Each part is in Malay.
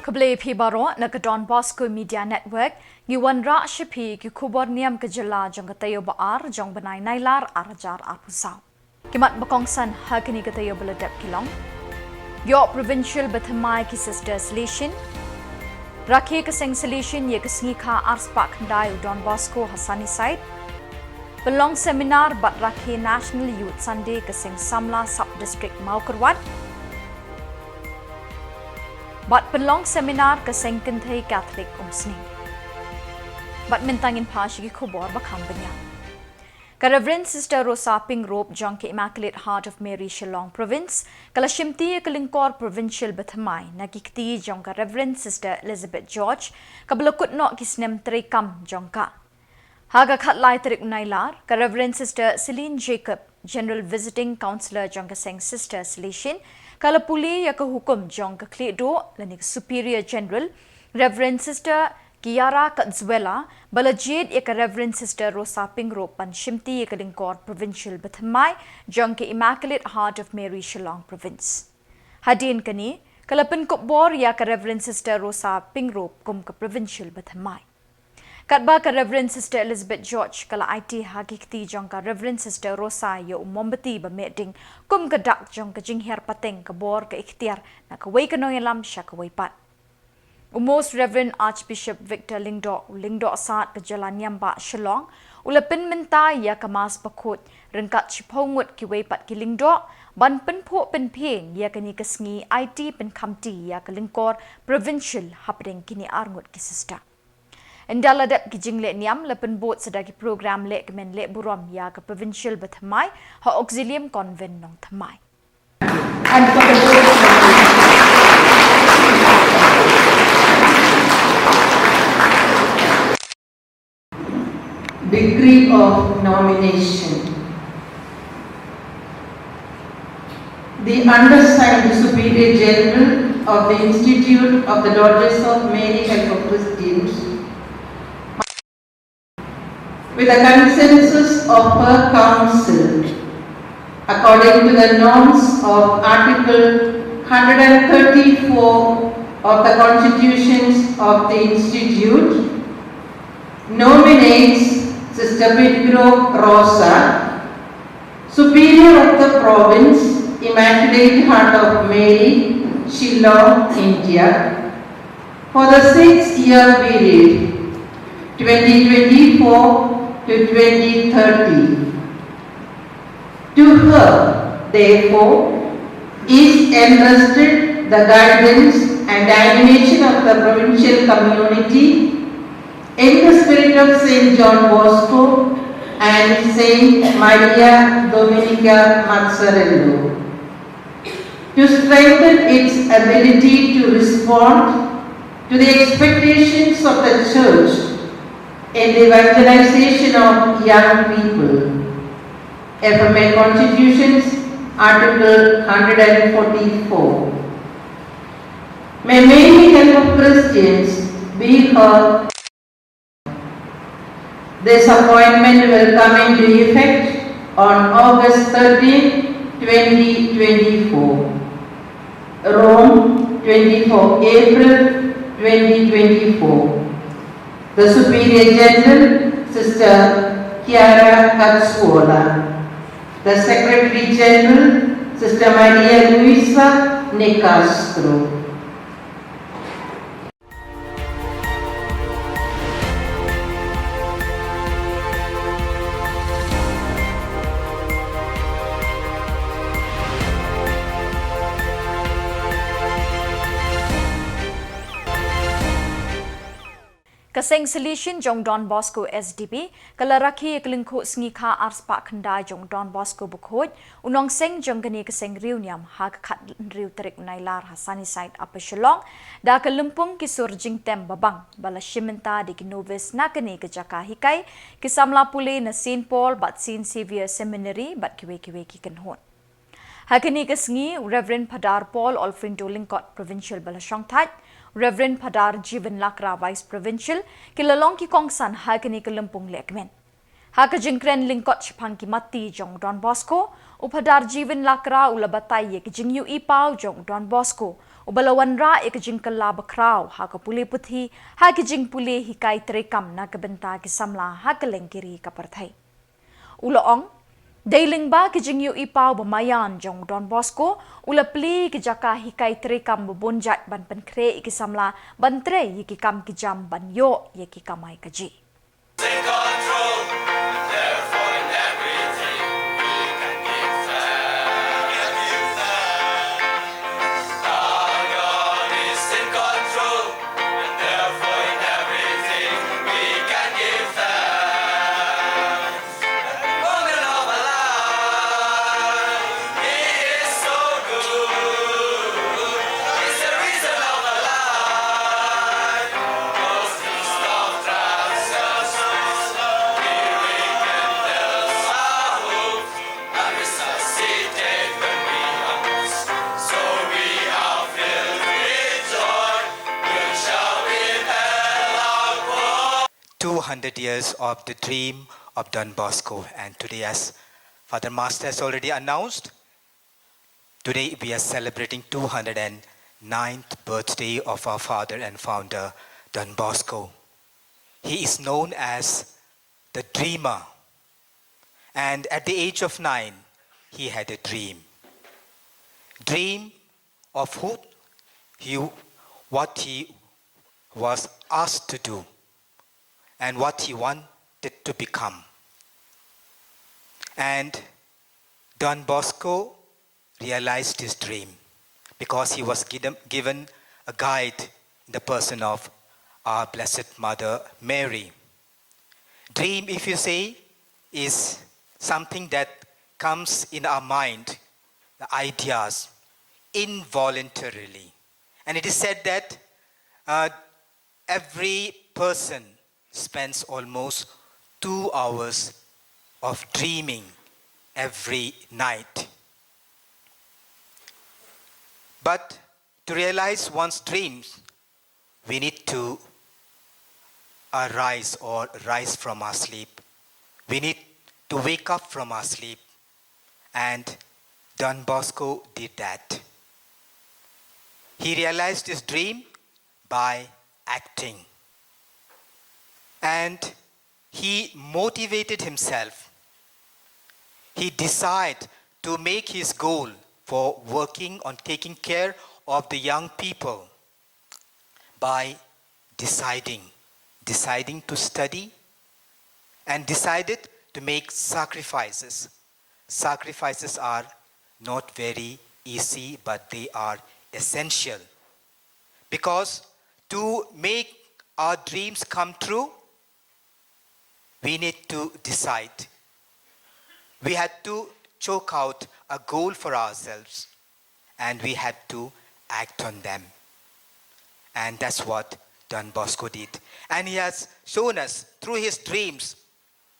Kable Pibaro na donbosco Media Network ngiwan ra shipi ki Khuborjylla jong katayo baar jong banai NAILAR arajar arpusaw. Kimat bakongsan hakini katayo baladap kilong. Yo Provincial bathamai ki sister solution. Rakhe kaseng solution ye kasngi kha arspak khandai donbosco Hasani side. Belong seminar bat rakhe National Youth Sunday kaseng Samla sub-district Maukarwat. But belong seminar kaseng Kenthai Catholic umsning. But mintangin pashi Khubor bakambanya. Ka Reverend Sister Rosa Ping Rope jong ke Immaculate Heart of Mary Shillong Province, kalashimti kalingkor Provincial bathamai nagikti jong ka Reverend Sister Elizabeth George, kablakut no kisnem trikam jong ka. Haga khatlai tarik NAILAR, ka Reverend Sister Celine Jacob, General Visiting Counselor jong kaseng Sister Seletion, Kalapuli ya hukum jong kaklido lanik Superior General Reverend Sister Kiara Khuborjylla balajid ya Reverend Sister Rosa Pingro panshimti ya lingkor Provincial bathamai jong ke Immaculate Heart of Mary Shillong Province. Hadin kani kalapin Khubor ya Reverend Sister Rosa Pingro kum ke Provincial bathamai. Katba ka Reverend Sister Elizabeth George kala IT hakikti jong ka Reverend Sister Rosa yo umombati ba meeting kum ka dak jong ka jingher pateng ka bor ka ikhtiar na ka way kanong yalam siya ka way pat. Most Reverend Archbishop Victor Lingdo saat ka NIAM ba Shillong ulapin menta ya ka mas pakut rengkat chipongut ki way pat ki Lingdo ban penpo penpeng ya ka ni kasngi IT penkamti ya ka lingkor Provincial hapdeng kini arngut ki sister. Indaladat kijing le NIAM lepen bot sedagi program le kemen le buram ya ke Provincial bathamai ha auxilium convent nong thamai. And for the degree of nomination, the undersigned Superior General of the Institute of the Daughters of Mary and of Christians, with a consensus of her council, according to the norms of Article 134 of the Constitutions of the Institute, nominates Sister Pedro Rosa, Superior of the Province, Immaculate Heart of Mary, Shillong, India, for the 6-year period 2024 to 2030. To her, therefore, is entrusted the guidance and animation of the provincial community in the spirit of Saint John Bosco and Saint Maria Dominica Mazzarello, to strengthen its ability to respond to the expectations of the Church in the evangelization of young people. FMA Constitutions, Article 144. May Mary help of Christians be her. This appointment will come into effect on August 13, 2024. Rome, 24 April 2024. The Superior General, Sister Kiara Khuborjylla. The Secretary General, Sister Maria Luisa Nicastro. Kaseng solution jong donbosco SDP kalaraki kelingko sngi kha arspa khanda jong donbosco bukhoj unong seng jong gani kaseng riu niam ha khat riu tarik NAILAR Hasani side apa Shillong da kalumpung ki surjing tem babang bala shimenta di novice nakani ke jaka hikai ki Samla pule na St Paul bat St Xavier Seminary bat kiwe ki kanhon. Hakani kasngi Reverend Padar Paul Olfrindo Lingkot Provincial bala shongthaj Reverend Padar Jivan Lakra Vice Provincial, kilalong ki kongsan hakani kalumpung lekmen. Haka jingkren lingkot chipang ki mati jong Don Bosco, Upadar Jivan Lakra Ulabatay Yek Jing Yu Ipao Jong Don Bosco, Ubalawan Ra Ek Jing Kalaba Crow, Hakapule Puthi, Hakijing Pule Hikai Trekam Nakabenta Samla Hakalengiri Kaparthai. Ulaong Dailing ba kijing yu ipaw bamayan jong Don Bosco, ula pli kijaka hikai trekam bubunjat ban penkre ikisamla bantre yikikam kijam banyo yikikamay kaji. Years of the dream of Don Bosco, and today, as Father Master has already announced, today we are celebrating 209th birthday of our father and founder Don Bosco. He is known as the dreamer, and at the age of 9 he had a dream of what he was asked to do and what he wanted to become. And Don Bosco realized his dream because he was given a guide in the person of our Blessed Mother Mary. Dream, if you say, is something that comes in our mind, the ideas, involuntarily. And it is said that every person spends almost 2 hours of dreaming every night. But to realize one's dreams, we need to rise from our sleep. We need to wake up from our sleep. And Don Bosco did that. He realized his dream by acting. And he motivated himself. He decided to make his goal for working on taking care of the young people by deciding to study, and decided to make sacrifices. Sacrifices are not very easy, but they are essential. Because to make our dreams come true, we need to decide. We had to chalk out a goal for ourselves, and we had to act on them. And that's what Don Bosco did. And he has shown us through his dreams.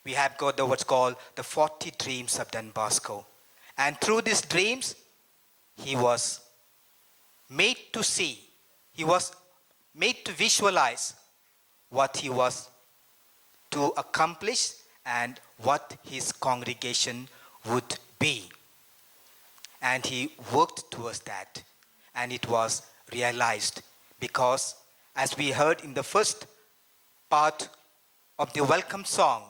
We have got what's called the 40 dreams of Don Bosco. And through these dreams, he was made to see, he was made to visualize what he was to accomplish and what his congregation would be. And he worked towards that. And it was realized because, as we heard in the first part of the welcome song,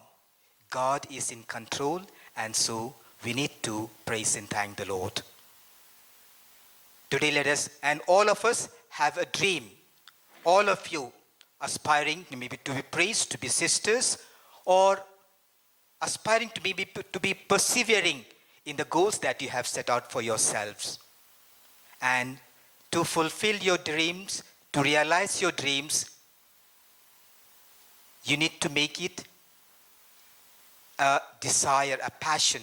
God is in control, and so we need to praise and thank the Lord. Today let us, and all of us, have a dream. All of you aspiring maybe to be priests, to be sisters, or aspiring to maybe to be persevering in the goals that you have set out for yourselves. And to fulfill your dreams, to realize your dreams, you need to make it a desire, a passion.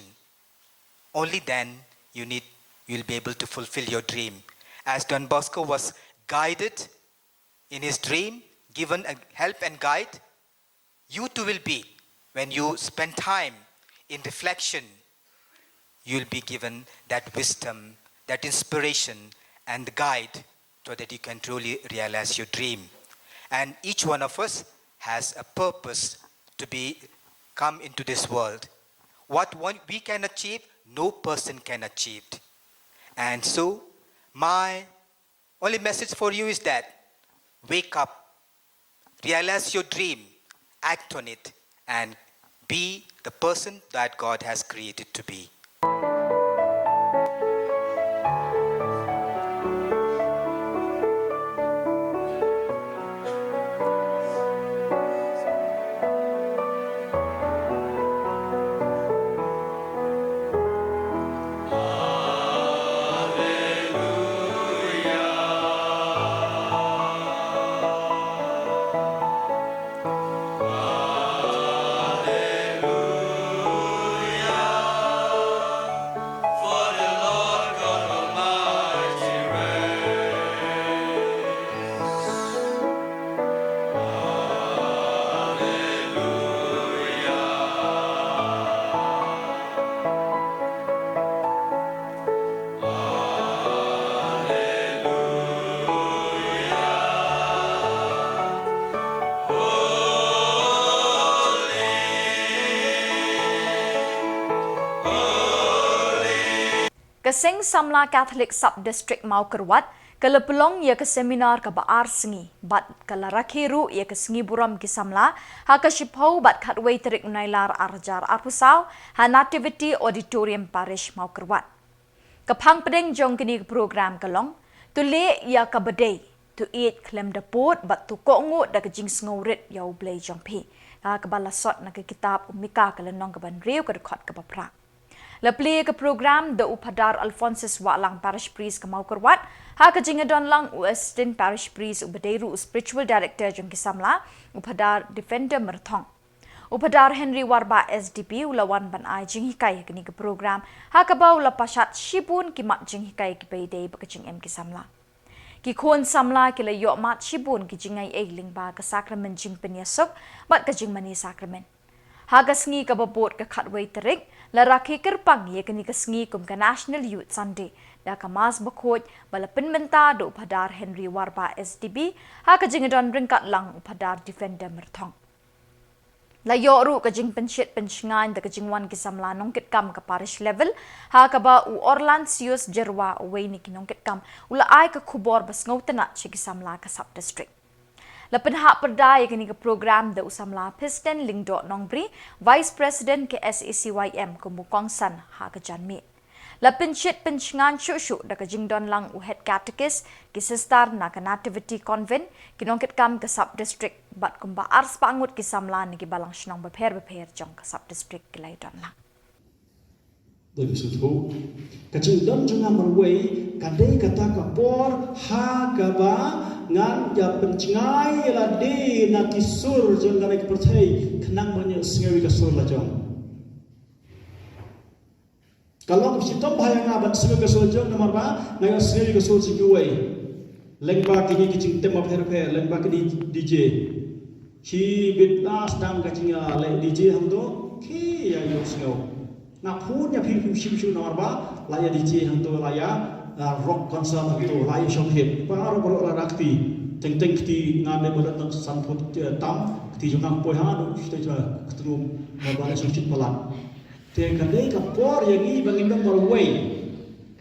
Only then you'll be able to fulfill your dream. As Don Bosco was guided in his dream, given help and guide, you too will be. When you spend time in reflection, you'll be given that wisdom, that inspiration, and the guide so that you can truly realize your dream. And each one of us has a purpose to come into this world. What we can achieve, no person can achieve. And so, my only message for you is that wake up, realize your dream, act on it, and be the person that God has created to be. Kasing Samla Catholic Sub-District mau kerwat, kalau pelong ia ke seminar ke baar sengi, bat kalau rakhiru ia ke sengi buram ke Samla, ha ke shipau bat katway terik NAILAR arjar arpusau, ha nativity auditorium parish mau kerwat. Kapang pedeng jong kini program kelong, tu le ia ke bedai, tu eat klem dapur bat tu kongu da ke jing sngaurit yau blay jong pi, ha ke balasot na ke kitab umika ke lenong ke banriu ke dekot ke baprak. Lepli ke program the Upadar Alphonsus Walang Parish Priest ke mau kerwat, ha ke jingadon lang Assistant Parish Priest ubedairu Spiritual Director jong Samla, Upadar Defender Merthong. Upadar Henry Warba SDP ulawan ban ai jing hikai ke ni ke program, ha ke bau lapasat shibun ki mat jing hikai ke beidei bekajing M ke Samla. Ki kon Samla ki le yok mat shibun ki jingai ling ba ke sakramen jing penyesok, bat ke jing mani sakramen. Hagas ngi ka babot ka katway terik, laraki kerpang ye kani kasngi kum ka National Youth Sunday, da ka mas bakot bala penmenta do Upadar Henry Warba SDB, ha ka jingadon ringkat lang Upadar Defender Merthong. La yoru ka jing pensyet pensyngan da ka jingwan ki Samla nongkit kam ka parish level, ha ka ba u Orlan Sius Jerwa away ni kinongkit kam, ula ay ka Khubor bas ngautanat si ki Samla ka sub-district. Lapan hak perdaya kini ke program the Samla Piston Lingdot Nongbri, Vice President ke SACYM ke Mukongsan ha ke Janmit. Lapan syit pensyngan syuk-syuk da ke jingdon lang u head catechist ke Sistar na ke Nativity Convent, ke nongkit kam ke sub-district bat kumba ars pangut ke Samla ni ke balang senong beper-beper jong ke sub-district ke laidon lang. Dari suatu, kacang dam jangan merway, kadai kata kapor, ha kaba, ngan ya pencengai la de na kisur jangan naik percaya, kenang banyak sengawi kasur lah jong. Kalau kita tahu bahaya ngabat sengawi kasur jong, nomor ba, naik sengawi kasur sejuai. Lengba kini kicing tema per, lengba kini DJ. Ki bitlas dam kacingnya leng DJ hamdo, ki ya yuk sengawi. Nak pun ya pilih siapa nomor ba, laya DJ hantu laya rock concert hantu laya showcase. Baru baru rakti, teng kti ngade barat tang samput tam, kti jungang poihan, kita ketemu barat showcase pelan. Teng kadai kapor yang ini bagi dong berway,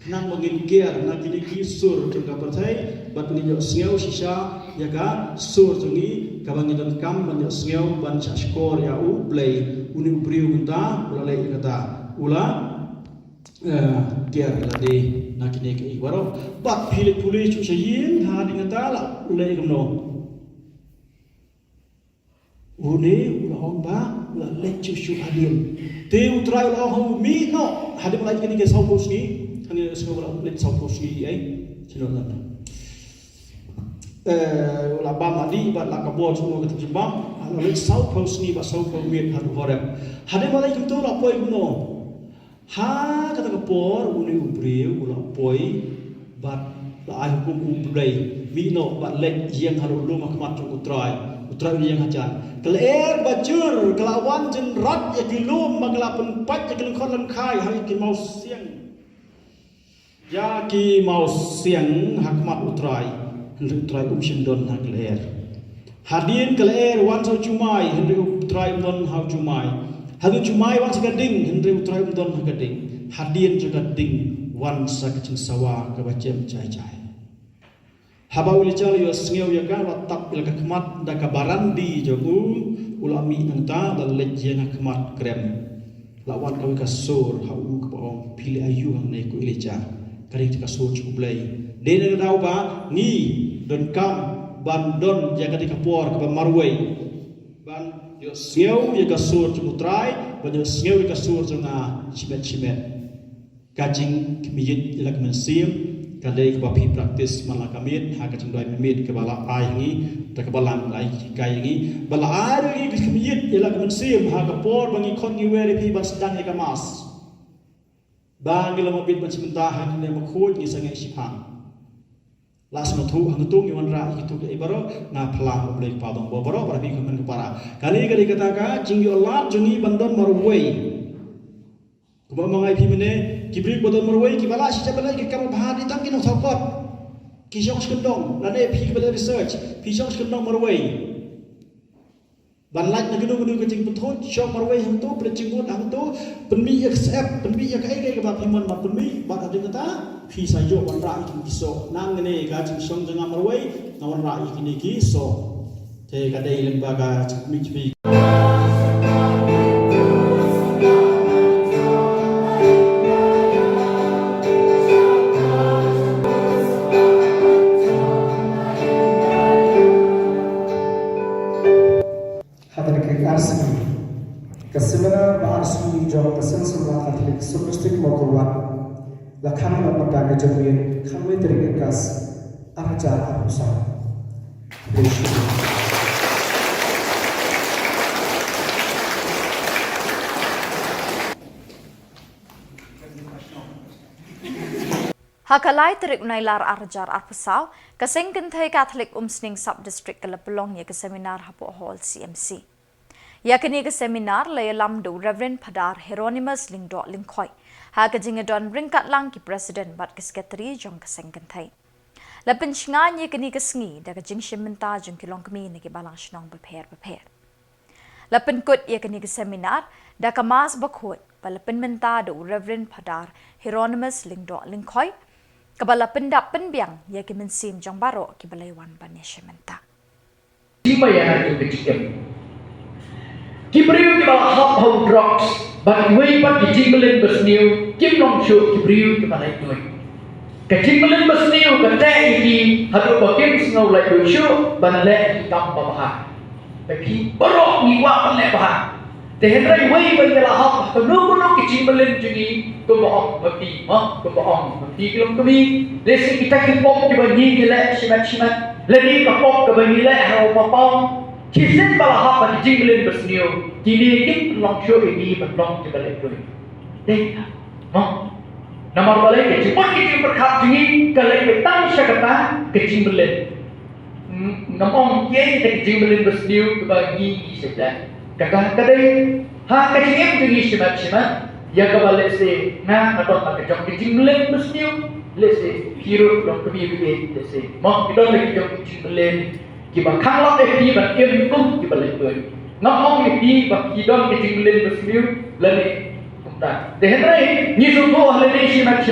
nang bagi gear, nang kini kisur juga percaya, bat ni jauh sengaw sisa, ya kan sur jungi, kabang dong kam banyak sengaw ban skor ya u play, uni upriu kita, ulalai kata. Ula tiar lade nakine ke iwaro bat pilih pulih cu sayin ha dengan tala ula ikamno une ula hongba ula lecu cu adil te utrai ula hong mi no hadim lagi kini ke saupos ni kani semua ula let saupos ni cilon ula bam adi bat lakabon semua ke tembam ula let saupos ni bat saupos mi haru horem hadim lagi kita ula poi kuno ha kata kapor uni ubriu ulah poi bat la ai hukum ubrei mino bat lek yang haru lu makmat utrai yang hajan keler bajur kelawan jen rat ya dilum maglapen pat ya kelengkon lem kai hari ki mau siang ya ki mau siang hakmat utrai utrai sindon ha keler hadin keler wan so cumai henry utrai don ha cumai Hadu cumai wan segading, henry utrai don segading. hadian juga ding wan sa kecing sawa ke bacem cai-cai. Haba uli cal yo sngeu ya ga watak ila kemat da kabarandi jogu ulami angta da lejena kemat krem. Lawan kami kasur hau ke baong pilih ayu hang nei ku ilija kari ka kasur cukup lay. Dene dau ba ni don kam ban don jaga di kapor ke marway. Ban yo sngeu ya kasur cukup trai, ban yo sngeu ya kasur jona cimet-cimet. Kajing kemijit ila kemensim kadai kebapi praktis malah kamit ha kacing doi memit ke bala ai ngi ta ke balang lai kai ngi bala ai ngi kemijit ila kemensim ha kapor bangi kon ngi weri pi ban sedang ya kamas bang ila mabit ban sementah ha ne makhut ngi sangai sipang las no thu hang tu ngi wan ra itu ke ibaro na phla blai pa dong bo baro para pi kemen ke para kali kali kata ka jing yo lat jungi bandon marwei kuba mangai pi mene kibrik bodon marwei ki bala si jabala ki kam bahadi tam ki no thokot ki jong skendong la ne pi bala research pi jong skendong marwei ban laj na gnu gnu ke jing puthot jong marwei hang tu preching mut hang tu penmi accept penmi ya kai kai ba pi mon ma penmi ba ade kata pi sa yo wan ra ki so nang ne ga jing song jang marwei na wan ra ki ni ki so te ka dei leng ba ga mi pi Kesemana bahasa jong kesan Samla Katolik Subdistrik Mokulwa lakhan mat mata kejemuin kami terikas acara arusan. Hakalai terik NAILAR arjar arpusau kasengkenthai Catholic Umsning Subdistrict kelapelong ya ke seminar hapo hall CMC. Yakini ke seminar layalam do Reverend Padar Hieronymus Lingdo Lingkoi. Ha ke jingadon bringkat lang ki President bat ke Sekretari jong kasengkenthai. Lapen shingan yakini ke sengi da ke jing shimenta jong kilong kemi ni ke balang shnong beper. Lapen kut yakini ke seminar da ke mas bakhut palapen menta do Reverend Padar Hieronymus Lingdo Lingkoi. Kabala pendap penbiang ya ke mensim jong baro ki balaiwan banesha menta. Lima yang ada kecil. Kibriu ki bala hop home drops, but way but ki jingmelin besniu, kim long shoot kibriu ki bala itu. Ka jingmelin besniu ka teh ki hadu ba kim snow like do shoot, ban le ki kam ba bah. Ba ki borok ni wa ban le bah. Teh hendrai way ba ki bala hop ka no ki jingmelin jungi ko ba hop ba ti, ko ba ong ba ti kilom kami. Lesi kita ki pop ki ba ni ki le shimat. Lagi ka pop ka ba ni le ha pa pa. Kisah bala hapa di jinglen besniu, kini kim long show ini berlong di balik tu. Deh, nama balik ke cepat kita berkat jingi kalau petang syakata ke jinglen. Namong kiai ke jinglen besniu kebagi saja. Kakak kadai ha ke jingem jingi simat, ya kebalik se na atau tak kejam ke jinglen besniu, lese hero long kebi lese. Kita lagi jom jinglen. Kiba kanglat eti ban kem kum kiba lekoi ngomong eti ba kidon ke jinglen besmiu lani kumta dehendrai ni suko halene shimat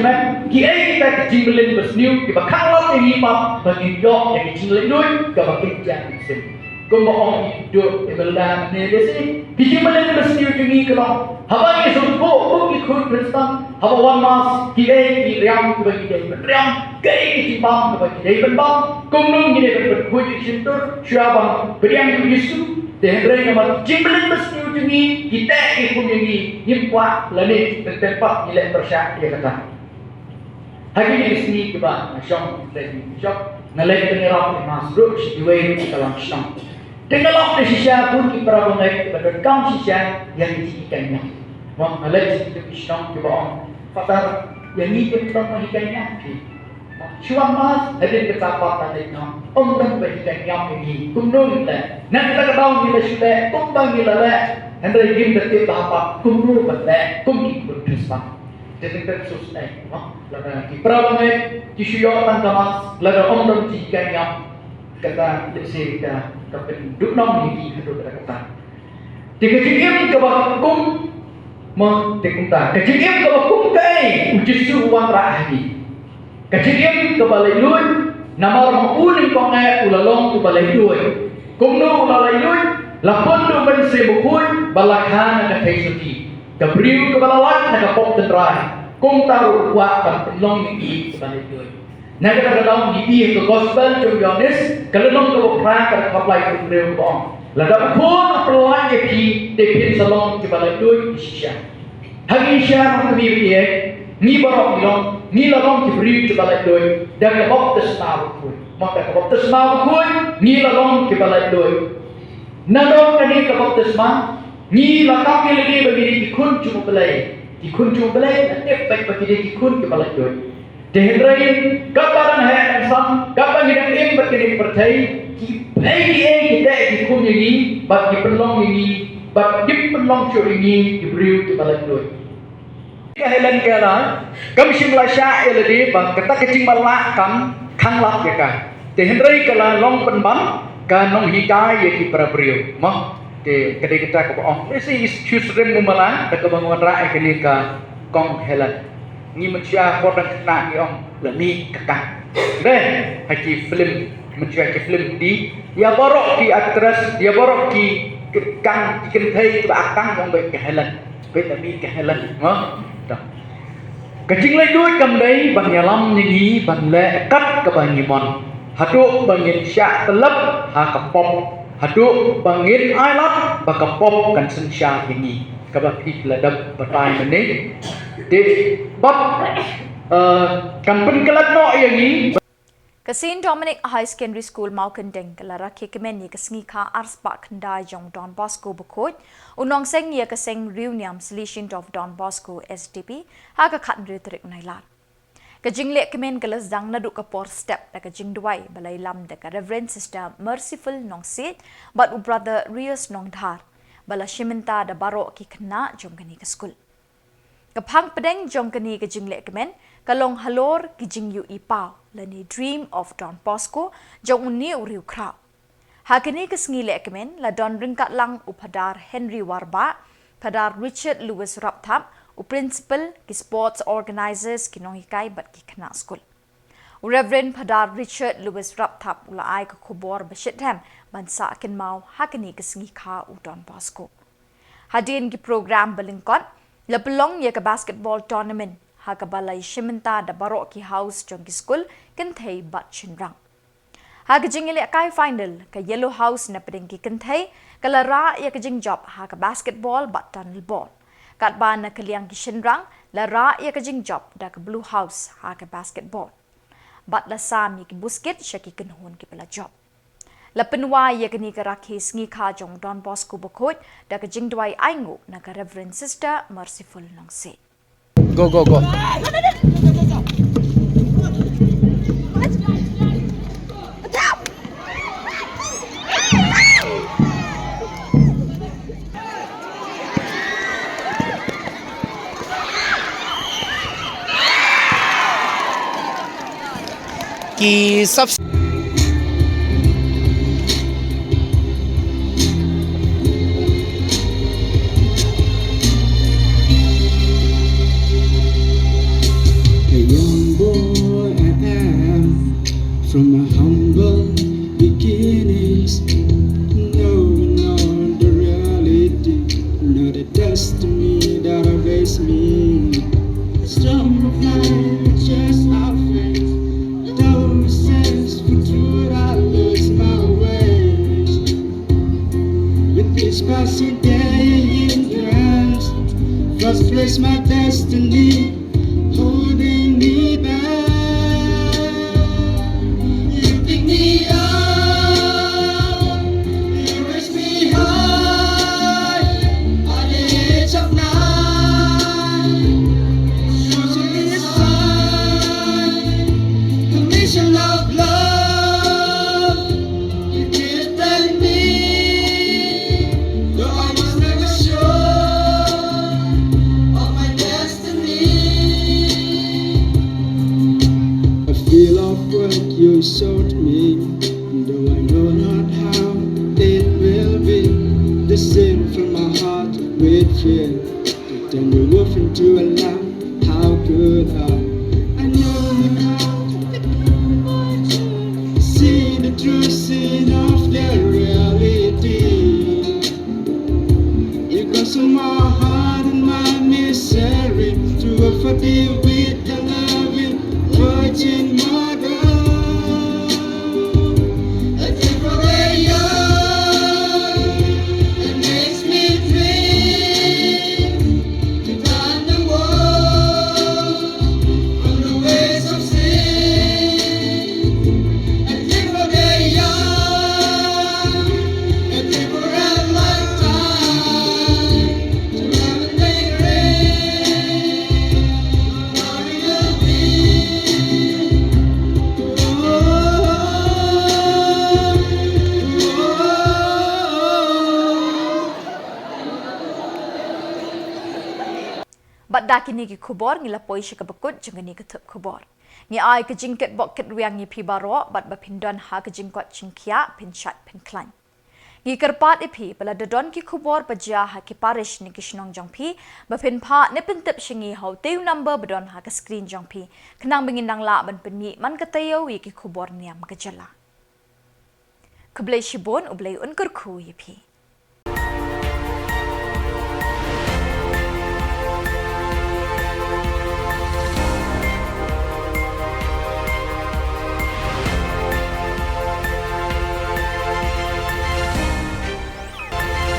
ki ai kita ke jinglen besmiu kiba kanglat eti pa bagi dok ke jinglen doi ka ba kinjang sim kumba ong do ebelda ne desi ki jinglen besmiu jungi kala haba ni suko kum ki khun kristan haba wan mas ki ai ki riam ki bagi dei riam kai ki bam ki bagi dei ban bam kumnung ni de berkuit sintur syabang beriang Yesus dehendrai nama jinglen besniu jungi kita ikut jungi himpwa lani tempat nilai persyak dia kata hari ini sini kita nasyong lagi syok nalai pengerap masuk siway kita langsung tenggelam di sisa pun kita bangai berkam sisa yang diikannya wah nalai situ syok kita on fatar yang ini kita mengikannya Syuang mas ada ketapat tadi no, dan bagikan yang ini kumnul le, nanti kita tahu bila sudah kumbang bila le, hendak ingin tertib apa kumnul betul, kumki berdua, jadi tersusah, lalu kita perawai disyuang tangga mas, lalu dan bagikan yang kata lesirika, kata duduk nom ini hidup kata. Jika jika kebakum Mo te kumta kajim ka kum kai ujisu wan rahi kajim ka balai lui namar maulin ko ngai ulalong ku balai lui kumno ulalai lui lapon do ban se bukui balakhan ka thaisuti ka briu ka balawat na ka pok tendrai kum taru wa ka long ni balai lui naga ka long ni ka gospel to be honest kalong ka pra ka apply ku briu ko Ladap pun peluang yang di salon kita balai isya. Hari isya kami biye ni barok ni lalong diberi kita balai dan kebab tersnau pun. Maka kebab tersnau pun ni lalong kita balai Nadong kani kebab tersnau ni lakap lagi bagi dikun cuma balai nanti baik bagi dikun kita balai Dehendrain kaparan hai ansam kapan hidang bagi percaya Lagi kita dikun ini, bagi pelong ini, bagi pelong show ini diberi ke balan doi. Kehelan kala, kami simla sya eladi bang kata kecing malak kam kang lap ya kan. Tehendrai kala long penbam kan long hikai ya ki prabrio. Mah te kedai kita ko oh isi susrem mumalan tak kebangunan rakyat kini ka kong helan. Ni manusia korang kena ni om lani kakak. Deh haji film mencari film di dia borok di atas dia borok di kang kentai belakang yang baik kehelan baik tapi kehelan dah kecing lagi duit kamdai bang yalam ni bang lekat ke bangimon haduk bangin syak telap ha kapop haduk bangin ailat bakapop kan sensya ini kabati ladap batai menit de bab kampen kelat no yang ni Kasin Dominic High Secondary School Maukendeng kelara kekemen ye kesengi ka arspa kendai jong Don Bosco bekut unong seng ye keseng reunion solution of Don Bosco SDP ha ka khat retrik NAILAR kajing le kemen kelas dang nadu ka por step da kajing duai balai lam da ka Reverend Sister Merciful nong sit but brother Rios nong dhar bala shiminta da baro ki kena jong kani ke school kapang pedeng jong kani kajing le kemen kalong halor kijing yu ipau lani dream of Don Bosco jong uni uriu krau. Hakini kesengi lekmen la Don ringkat lang upadar Henry Warba, padar Richard Lewis Raptap, u principal ki sports organizers ki nohikai bat ki kena school. Reverend padar Richard Lewis Raptap ula ai ke Khubor besyidhem bansa akin mau hakini kesengi ka u Don Bosco. Hadin ki program belingkot la pelong ye ke basketball tournament ha balai shiminta da barok ki house jong ki school kenthei bat chinrang ha jingile kai final ka yellow house na pedeng ki kenthei kala ra ya jing job ha basketball bat tunnel ball kat ban na kaliang ki chinrang la ra ya jing job da ka blue house ha basketball bat la sam ki busket shaki kenhon ki pela job la penwa ya kini ka rakhis ngi kha jong Don Bosco bokot da ka jing dwai aingu na ka Reverend Sister Merciful nong se Go. कि सब From my humble beginnings, knowing all the reality, not a destiny that awaits me. Some of life just our faith, though it says for truth I lose my ways. With this passing day in trance, frustrates my destiny, holding me back. You showed me, though I know not how it will be. The sin from my heart with fear, then we move into a love. How could I know how to see the true scene of the reality? You got so my heart and my misery to a party with the loving Virgin Mother. I think for the young, it makes me dream to turn the world from the ways of sin. I think for the young, I think for a lifetime to have a day rain. Glory will be. Bat dakini ki Khubor ngila poi shi kabakut jengani ke THUP Khubor. Ni ai ke jingket bok ket riang ni pi baro bat ba pindon ha ke jingkot cingkia pinchat pinklan. Ni kerpat ipi bala dodon ki Khubor pajia ha ki parish ni ki Shillong jongpi ba pin pha ne pintep shingi hau teu number bedon ha ke screen jongpi kenang bingindang la ban penmi man ke tayo wi ki Khubor NIAM Khuborjylla. Kublai shibon ublai unkur khu yipi.